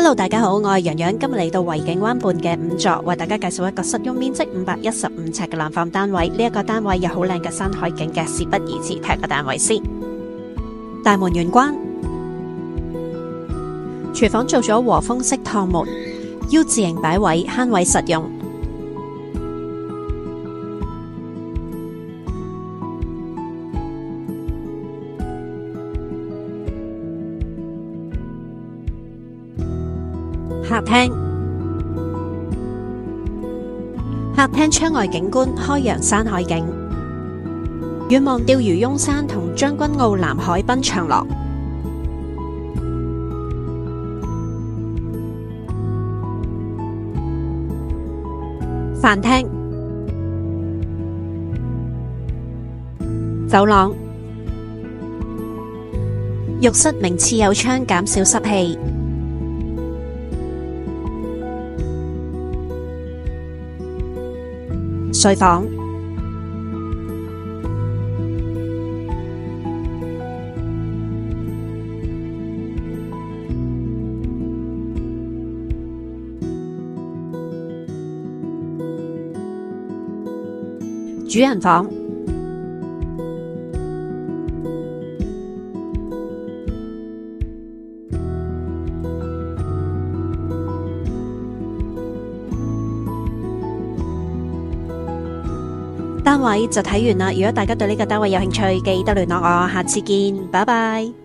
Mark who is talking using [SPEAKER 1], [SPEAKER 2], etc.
[SPEAKER 1] Hello， 大家好，我係洋洋，今日嚟到維景灣畔嘅五座，為大家介紹一個實用面積515尺嘅藍房單位。呢一個單位有好靚嘅山海景嘅，事不宜遲，睇個單位先。大門玄關，廚房做咗和風式趟門，U 字形擺位，慳位實用。客廳窗外景觀開揚山海景，遠望釣魚翁山同將軍澳南海濱長廊。飯廳、走廊、浴室明廁有窗，減少濕氣。睡房、主人房、單位就睇完啦。如果大家對呢個單位有興趣，記得聯絡我，下次見，拜拜。